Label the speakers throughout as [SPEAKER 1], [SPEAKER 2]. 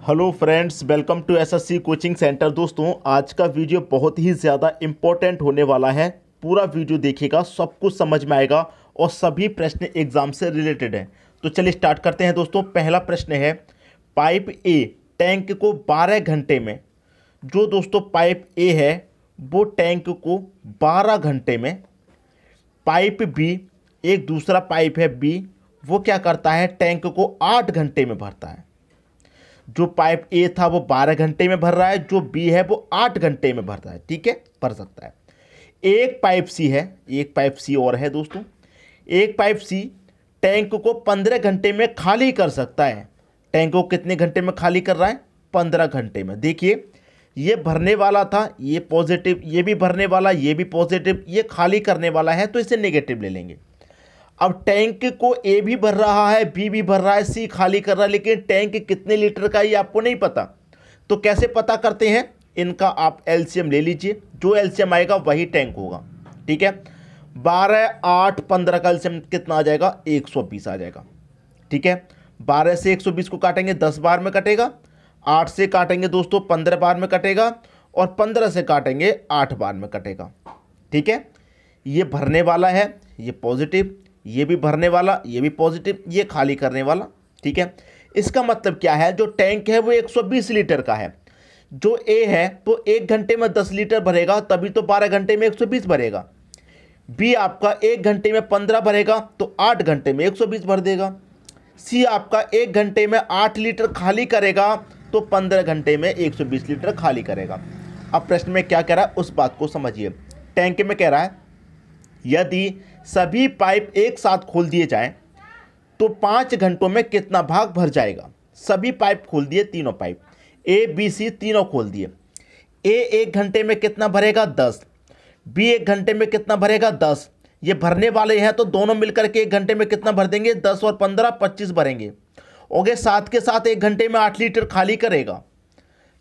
[SPEAKER 1] Hello friends, welcome to SSC coaching centre. दोस्तों, आज का वीडियो बहुत ही ज़्यादा इम्पोर्टेंट होने वाला है। पूरा वीडियो देखिएगा, सब कुछ समझ में आएगा और सभी प्रश्न एग्जाम से रिलेटेड हैं। तो चलिए स्टार्ट करते हैं। दोस्तों, पहला प्रश्न है, पाइप ए टैंक को 12 घंटे में, जो दोस्तों पाइप ए है वो टैंक को 12 घंटे में, पाइप बी एक दूसरा पाइप है बी, वो क्या करता है, टैंक को 8 घंटे में भरता है। जो पाइप ए था वो 12 घंटे में भर रहा है, जो बी है वो 8 घंटे में भर रहा है। ठीक है, भर सकता है। एक पाइप सी है, एक पाइप सी और है दोस्तों। एक पाइप सी टैंक को 15 घंटे में खाली कर सकता है। टैंक को कितने घंटे में खाली कर रहा है? 15 घंटे में। देखिए, ये भरने वाला था, ये पॉजिटिव, ये भी भरने वाला, ये भी पॉजिटिव, ये खाली करने वाला है, तो इसे नेगेटिव ले लेंगे। अब टैंक को ए भी भर रहा है, बी भी भर रहा है, सी खाली कर रहा है, लेकिन टैंक कितने लीटर का ये आपको नहीं पता। तो कैसे पता करते हैं? इनका आप एलसीएम ले लीजिए, जो एलसीएम आएगा वही टैंक होगा। ठीक है, 12, 8, 15 का एलसीएम कितना आ जाएगा? 120 आ जाएगा। ठीक है, 12 से 120 को काटेंगे 10 बार में कटेगा, 8 से काटेंगे दोस्तों 15 बार में कटेगा, और 15 से काटेंगे 8 बार में कटेगा। ठीक है, ये भरने वाला है, ये पॉजिटिव, ये भी भरने वाला, ये भी पॉजिटिव, ये खाली करने वाला। ठीक है, इसका मतलब क्या है, जो टैंक है वो 120 लीटर का है। जो ए है तो 1 घंटे में 10 लीटर भरेगा, तभी तो 12 घंटे में 120 भरेगा। बी आपका 1 घंटे में 15 भरेगा, तो 8 घंटे में 120 भर देगा। सी आपका 1 घंटे में 8 लीटर खाली करेगा, तो 15 घंटे में 120 लीटर खाली करेगा। अब प्रश्न में क्या कह रहा है उस बात को समझिए। टैंक में कह रहा है, यदि सभी पाइप एक साथ खोल दिए जाएं तो 5 घंटों में कितना भाग भर जाएगा? सभी पाइप खोल दिए, तीनों पाइप ए बी सी तीनों खोल दिए। ए 1 घंटे में कितना भरेगा? 10। बी 1 घंटे में कितना भरेगा? 10। ये भरने वाले हैं तो दोनों मिलकर के 1 घंटे में कितना भर देंगे? 10 और 15 25 भरेंगे। ओके, साथ के साथ 1 घंटे में 8 लीटर खाली करेगा।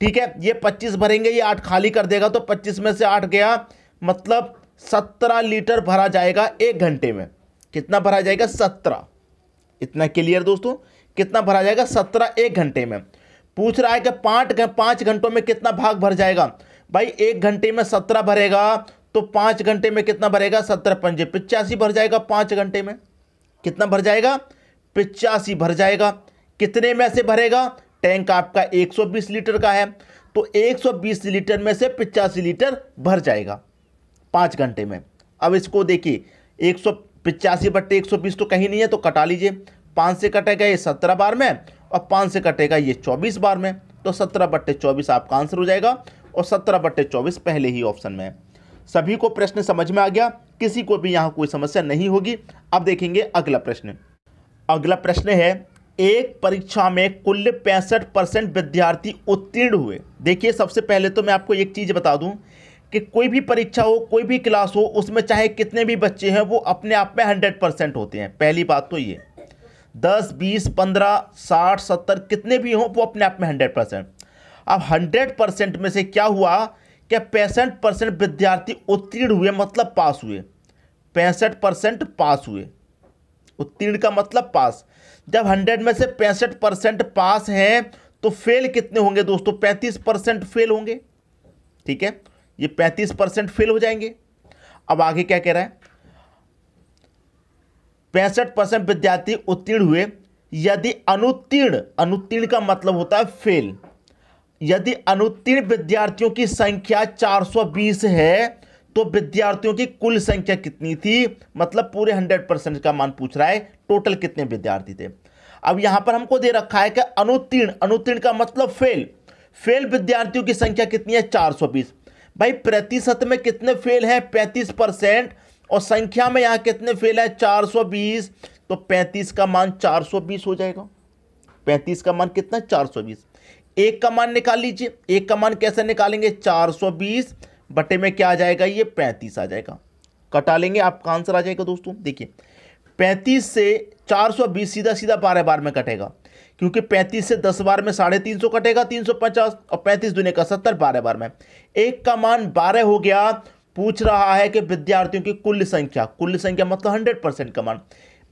[SPEAKER 1] ठीक है, ये 25 भरेंगे, ये 8 खाली कर देगा, तो 25 में से 8 गया, मतलब 17 लीटर भरा जाएगा 1 घंटे में। कितना भरा जाएगा? 17। इतना क्लियर दोस्तों? कितना भरा जाएगा? 17 1 घंटे में। पूछ रहा है कि 5 घंटों में कितना भाग भर जाएगा। भाई 1 घंटे में 17 भरेगा, तो 5 घंटे में कितना भरेगा? 17 पंजे 85 भर जाएगा। 5 घंटे में कितना भर जाएगा? 85 भर जाएगा। कितने में से भरेगा? टैंक आपका 120 लीटर का है, तो 120 लीटर में से 85 लीटर भर जाएगा 5 घंटे में। अब इसको देखिए, 185/120 तो कहीं नहीं है, तो कटा लीजिए। 5 से कटेगा ये 17 बार में, और 5 से कटेगा ये 24 बार में, तो 17/24 आपका आंसर हो जाएगा, और 17/24 पहले ही ऑप्शन में है। सभी को प्रश्न समझ में आ गया? किसी को भी यहाँ कोई समस्या नहीं होगी। अब देखेंगे अगला प्रश्न। अगला प्रश्न है, एक परीक्षा में कुल 65% विद्यार्थी उत्तीर्ण हुए। देखिए, सबसे पहले तो मैं आपको एक चीज़ बता दूं कि कोई भी परीक्षा हो, कोई भी क्लास हो, उसमें चाहे कितने भी बच्चे हैं, वो अपने आप में 100% होते हैं। पहली बात तो ये, 10, 20, 15, 60, 70 कितने भी हों, वो अपने आप में 100%। अब 100% में से क्या हुआ कि 65% विद्यार्थी उत्तीर्ण हुए, मतलब पास हुए। 65% पास हुए, उत्तीर्ण का मतलब पास। जब 100 में से 65% पास हैं, तो फेल कितने होंगे दोस्तों? 35% फेल होंगे। ठीक है, ये 35% फेल हो जाएंगे। अब आगे क्या कह रहा है? 65% विद्यार्थी उत्तीर्ण हुए, यदि अनुत्तीर्ण, अनुत्तीर्ण का मतलब होता है फेल, यदि अनुत्तीर्ण विद्यार्थियों की संख्या 420 है, तो विद्यार्थियों की कुल संख्या कितनी थी? मतलब पूरे 100% का मान पूछ रहा है, टोटल कितने विद्यार्थी थे। अब यहां पर हमको दे रखा है कि अनुत्तीर्ण, अनुत्तीर्ण का मतलब फेल, फेल विद्यार्थियों की संख्या कितनी है? 420। भाई प्रतिशत में कितने फेल हैं? 35%, और संख्या में यहां कितने फेल है? 420, तो 35 का मान 420 हो जाएगा। 35 का मान कितना? 420। एक का मान निकाल लीजिए। एक का मान कैसे निकालेंगे? 420 बटे में क्या आ जाएगा? ये 35 आ जाएगा। कटा लेंगे, आपका आंसर आ जाएगा दोस्तों। देखिए, 35 से 420 सीधा सीधा 12 बार में कटेगा, क्योंकि 35 से 10 बार में 350 कटेगा, 350, और 35 दूने का 70, 12 बार में। एक का मान 12 हो गया। पूछ रहा है कि विद्यार्थियों की कुल संख्या, कुल संख्या मतलब 100% का मान।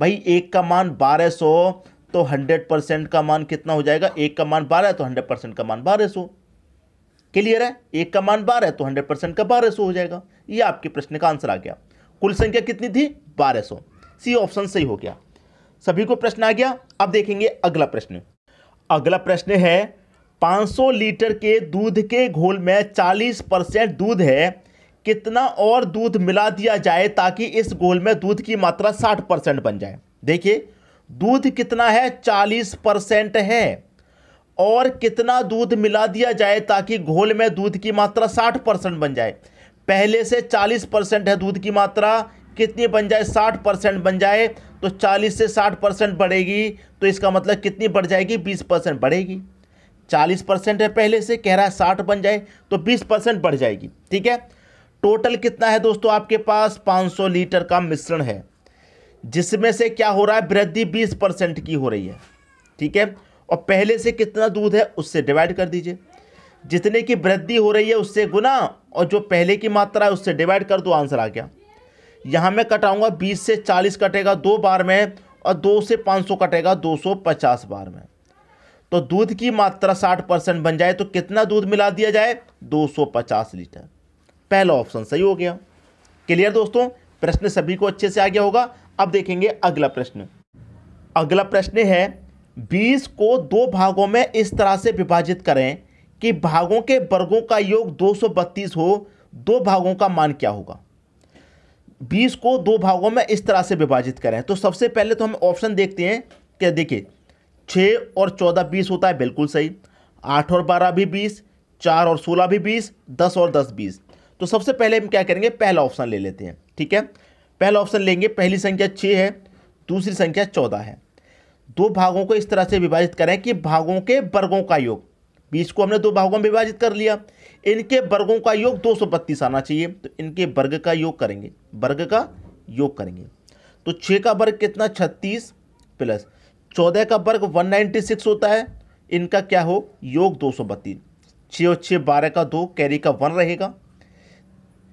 [SPEAKER 1] भाई एक का मान 1200, तो 100% का मान कितना हो जाएगा, 1 का मान 12 है तो 100% का मान 1200। क्लियर है, 1 का मान 12 है तो 100% का 1200 हो जाएगा। ये आपके प्रश्न का आंसर आ गया। कुल संख्या कितनी थी, 1200। सी ऑप्शन सही हो गया। सभी को प्रश्न आ गया। अब देखेंगे अगला प्रश्न। अगला प्रश्न है 500 लीटर के दूध के घोल में 40% दूध है, कितना और दूध मिला दिया जाए ताकि इस घोल में दूध की मात्रा 60% बन जाए। देखिए दूध कितना है, 40% है, और कितना दूध मिला दिया जाए ताकि घोल में दूध की मात्रा 60% बन जाए। पहले से 40% है दूध की मात्रा, कितनी बन जाए, 60% बन जाए। तो 40 से 60% बढ़ेगी तो इसका मतलब कितनी बढ़ जाएगी, 20% बढ़ेगी। 40% है पहले से, कह रहा है 60 बन जाए तो 20% बढ़ जाएगी। ठीक है, टोटल कितना है दोस्तों, आपके पास 500 लीटर का मिश्रण है, जिसमें से क्या हो रहा है, वृद्धि 20% की हो रही है। ठीक है, और पहले से कितना दूध है उससे डिवाइड कर दीजिए, जितने की वृद्धि हो रही है उससे गुना, और जो पहले की मात्रा है उससे डिवाइड कर दो, आंसर आ गया। यहाँ मैं कटाऊंगा, 20 से 40 कटेगा 2 बार में, और 2 से 500 कटेगा 250 बार में। तो दूध की मात्रा 60% बन जाए तो कितना दूध मिला दिया जाए, 250 लीटर। पहला ऑप्शन सही हो गया। क्लियर दोस्तों, प्रश्न सभी को अच्छे से आ गया होगा। अब देखेंगे अगला प्रश्न। अगला प्रश्न है 20 को 2 भागों में इस तरह से विभाजित करें कि भागों के वर्गों का योग 232 हो, 2 भागों का मान क्या होगा। 20 को 2 भागों में इस तरह से विभाजित करें, तो सबसे पहले तो हम ऑप्शन देखते हैं कि देखिए 6 और 14 20 होता है, बिल्कुल सही। 8 और 12 भी 20, 4 और 16 भी 20, 10 और 10 20। तो सबसे पहले हम क्या करेंगे, पहला ऑप्शन ले लेते हैं। ठीक है, पहला ऑप्शन लेंगे। पहली संख्या 6 है, दूसरी संख्या 14 है। 2 भागों को इस तरह से विभाजित करें कि भागों के वर्गों का योग, 20 को हमने 2 भागों में विभाजित कर लिया, इनके वर्गों का योग 232 आना चाहिए। तो इनके वर्ग का योग करेंगे, वर्ग का योग करेंगे। तो 6 का वर्ग कितना, 36, प्लस 14 का वर्ग 196 होता है, इनका क्या हो, योग 232। 6 और 6 12 का 2, कैरी का 1 रहेगा।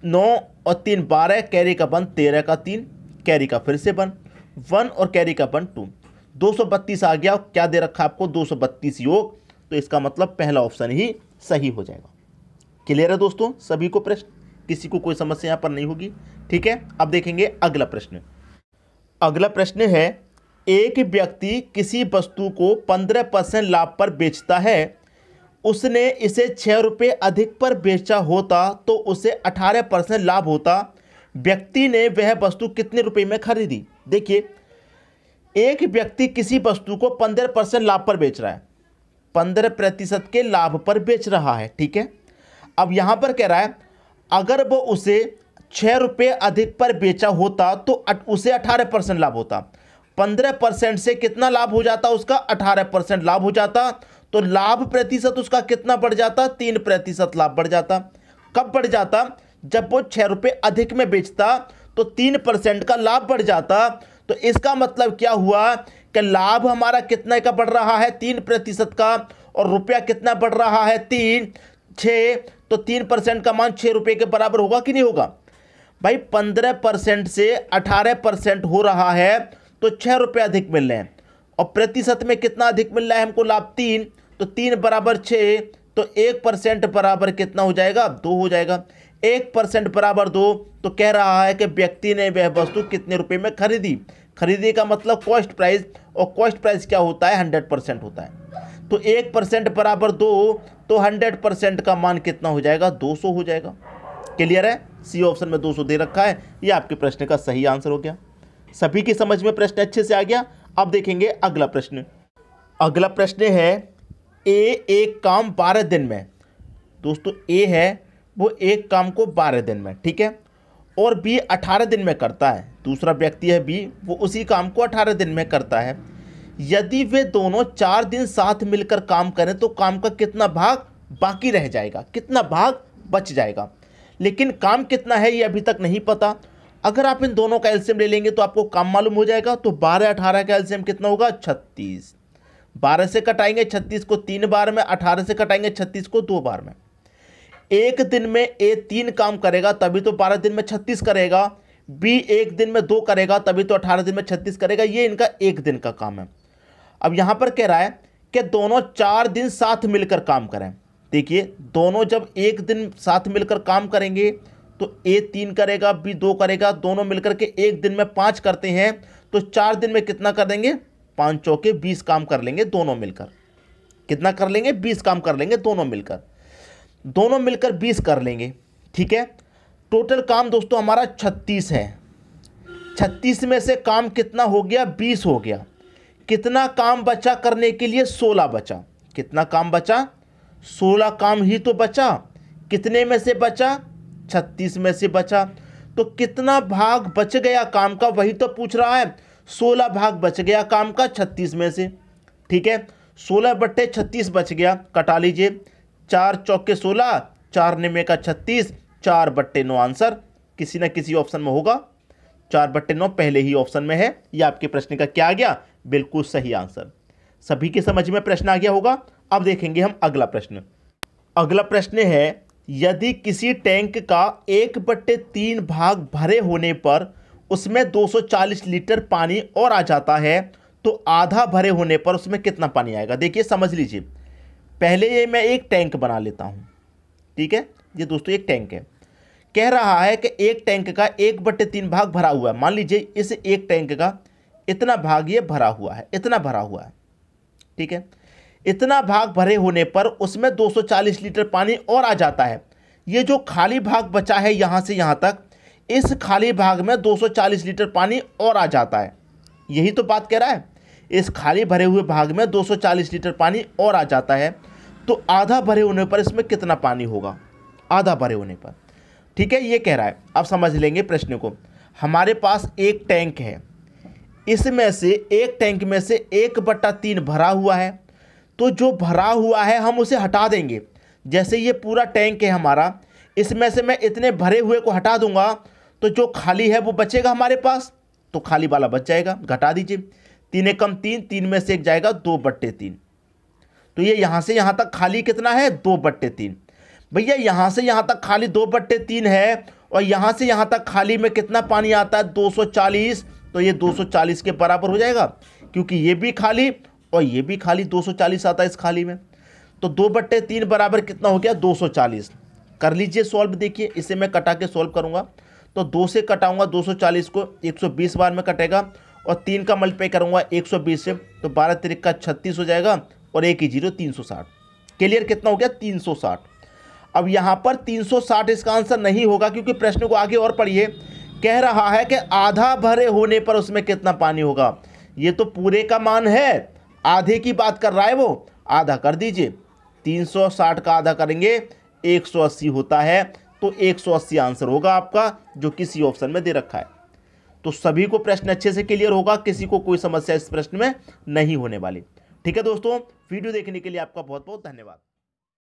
[SPEAKER 1] 9 और 3 12, कैरी का 1, 13 का 3, कैरी का फिर से 1 और कैरी का 1 2, 232 आ गया। क्या दे रखा आपको, 232 योग। तो इसका मतलब पहला ऑप्शन ही सही हो जाएगा। क्लियर है दोस्तों सभी को प्रश्न, किसी को कोई समस्या यहाँ पर नहीं होगी। ठीक है, अब देखेंगे अगला प्रश्न। अगला प्रश्न है एक व्यक्ति किसी वस्तु को 15% लाभ पर बेचता है, उसने इसे 6 रुपये अधिक पर बेचा होता तो उसे 18% लाभ होता। व्यक्ति ने वह वस्तु कितने रुपए में खरीदी। देखिए एक व्यक्ति किसी वस्तु को 15% लाभ पर बेच रहा है, 15% के लाभ पर बेच रहा है। ठीक है, अब यहां पर कह रहा है अगर वो उसे 6 रुपये अधिक पर बेचा होता तो उसे 18% लाभ होता। 15% से कितना लाभ हो जाता, उसका 18% लाभ हो जाता। तो लाभ प्रतिशत उसका कितना बढ़ जाता, 3% लाभ बढ़ जाता। कब बढ़ जाता, जब वो 6 रुपये अधिक में बेचता तो 3% का लाभ बढ़ जाता। तो इसका मतलब क्या हुआ कि लाभ हमारा कितने का बढ़ रहा है, 3% का, और रुपया कितना बढ़ रहा है, 6। तो 3% का मान 6 रुपये के बराबर होगा कि नहीं होगा भाई। 15% से 18% हो रहा है तो 6 रुपये अधिक मिल रहे हैं, और प्रतिशत में कितना अधिक मिल रहा है हमको, लाभ 3। तो 3 बराबर 6, तो 1% बराबर कितना हो जाएगा, 2 हो जाएगा। 1% बराबर 2। तो कह रहा है कि व्यक्ति ने वह वस्तु कितने रुपए में खरीदी। खरीदी का मतलब कॉस्ट प्राइस, और कॉस्ट प्राइस क्या होता है, 100% होता है। तो 1% बराबर 2, तो 100% का मान कितना हो जाएगा, 200 हो जाएगा। क्लियर है, सी ऑप्शन में 200 दे रखा है। ये आपके प्रश्न का सही आंसर हो गया। सभी की समझ में प्रश्न अच्छे से आ गया। अब देखेंगे अगला प्रश्न। अगला प्रश्न है ए एक काम 12 दिन में, दोस्तों ए है वो एक काम को 12 दिन में, ठीक है, और बी 18 दिन में करता है। दूसरा व्यक्ति है बी, वो उसी काम को 18 दिन में करता है। यदि वे दोनों 4 दिन साथ मिलकर काम करें तो काम का कितना भाग बाकी रह जाएगा, कितना भाग बच जाएगा। लेकिन काम कितना है ये अभी तक नहीं पता। अगर आप इन दोनों का एलसीएम ले लेंगे तो आपको काम मालूम हो जाएगा। तो 12 18 का एलसीएम कितना होगा, 36। 12 से कटाएंगे 36 को 3 बार में, 18 से कटाएंगे 36 को 2 बार में। एक दिन में ए 3 काम करेगा तभी तो 12 दिन में 36 करेगा। बी एक दिन में 2 करेगा तभी तो 18 दिन में 36 करेगा। ये इनका एक दिन का काम है। अब यहाँ पर कह रहा है कि दोनों 4 दिन साथ मिलकर काम करें। देखिए दोनों जब एक दिन साथ मिलकर काम करेंगे तो A 3 करेगा, B 2 करेगा, दोनों मिलकर के एक दिन में 5 करते हैं, तो 4 दिन में कितना कर देंगे, 5 चौके 20 काम कर लेंगे दोनों मिलकर। कितना कर लेंगे, 20 काम कर लेंगे दोनों मिलकर। दोनों मिलकर 20 कर लेंगे, ठीक है। टोटल काम दोस्तों हमारा 36 है। 36 में से काम कितना हो गया, 20 हो गया। कितना काम बचा करने के लिए, 16 बचा। कितना काम बचा, 16 काम ही तो बचा। कितने में से बचा, 36 में से बचा। तो कितना भाग बच गया काम का, वही तो पूछ रहा है। 16 भाग बच गया काम का 36 में से, ठीक है। 16/36 बच गया, कटा लीजिए। 4 चौके 16, 4 निमे का 36, 4/9 आंसर किसी न किसी ऑप्शन में होगा। 4/9 पहले ही ऑप्शन में है। यह आपके प्रश्न का क्या आ गया, बिल्कुल सही आंसर। सभी की समझ में प्रश्न आ गया होगा। अब देखेंगे हम अगला प्रश्न। अगला प्रश्न है, यदि किसी टैंक का 1/3 भाग भरे होने पर उसमें 240 लीटर पानी और आ जाता है, तो आधा भरे होने पर उसमें कितना पानी आएगा। देखिए समझ लीजिए, पहले ये मैं एक टैंक बना लेता हूँ, ठीक है। ये दोस्तों एक टैंक है। कह रहा है कि एक टैंक का 1/3 भाग भरा हुआ है। मान लीजिए इस एक टैंक का इतना भाग ये भरा हुआ है, इतना भरा हुआ है, ठीक है। इतना भाग भरे होने पर उसमें 240 लीटर पानी और आ जाता है। ये जो खाली भाग बचा है यहाँ से यहाँ तक, इस खाली भाग में 240 लीटर पानी और आ जाता है। यही तो बात कह रहा है, इस खाली भरे हुए भाग में 240 लीटर पानी और आ जाता है, तो आधा भरे होने पर इसमें कितना पानी होगा, आधा भरे होने पर, ठीक है। ये कह रहा है। अब समझ लेंगे प्रश्न को। हमारे पास एक टैंक है, इसमें से एक टैंक में से 1/3 भरा हुआ है, तो जो भरा हुआ है हम उसे हटा देंगे। जैसे ये पूरा टैंक है हमारा, इसमें से मैं इतने भरे हुए को हटा दूंगा, तो जो खाली है वो बचेगा हमारे पास, तो खाली वाला बच जाएगा। घटा दीजिए, 3 एकम 3, 3 में से 1 जाएगा 2/3। तो ये यहाँ से यहाँ तक खाली कितना है, 2/3। भैया यहाँ से यहाँ तक खाली 2/3 है, और यहाँ से यहाँ तक खाली में कितना पानी आता है, 240। तो ये 240 के बराबर हो जाएगा, क्योंकि ये भी खाली और ये भी खाली, 240 आता है इस खाली में। तो 2/3 बराबर कितना हो गया, 240। कर लीजिए सॉल्व। देखिए इसे मैं कटा के सॉल्व करूंगा, तो 2 से कटाऊंगा 240 को, 120 बार में कटेगा, और 3 का मल्टीप्लाई करूंगा 120 से, तो 12 तिरिक का 36 हो जाएगा, और 1 ही 0 360। क्लियर, कितना हो गया, 360। अब यहाँ पर 360 इसका आंसर नहीं होगा, क्योंकि प्रश्न को आगे और पढ़िए। कह रहा है कि आधा भरे होने पर उसमें कितना पानी होगा। ये तो पूरे का मान है, आधे की बात कर रहा है वो। आधा कर दीजिए, 360 का आधा करेंगे 180 होता है, तो 180 आंसर होगा आपका, जो किसी ऑप्शन में दे रखा है। तो सभी को प्रश्न अच्छे से क्लियर होगा, किसी को कोई समस्या इस प्रश्न में नहीं होने वाली। ठीक है दोस्तों, वीडियो देखने के लिए आपका बहुत बहुत धन्यवाद।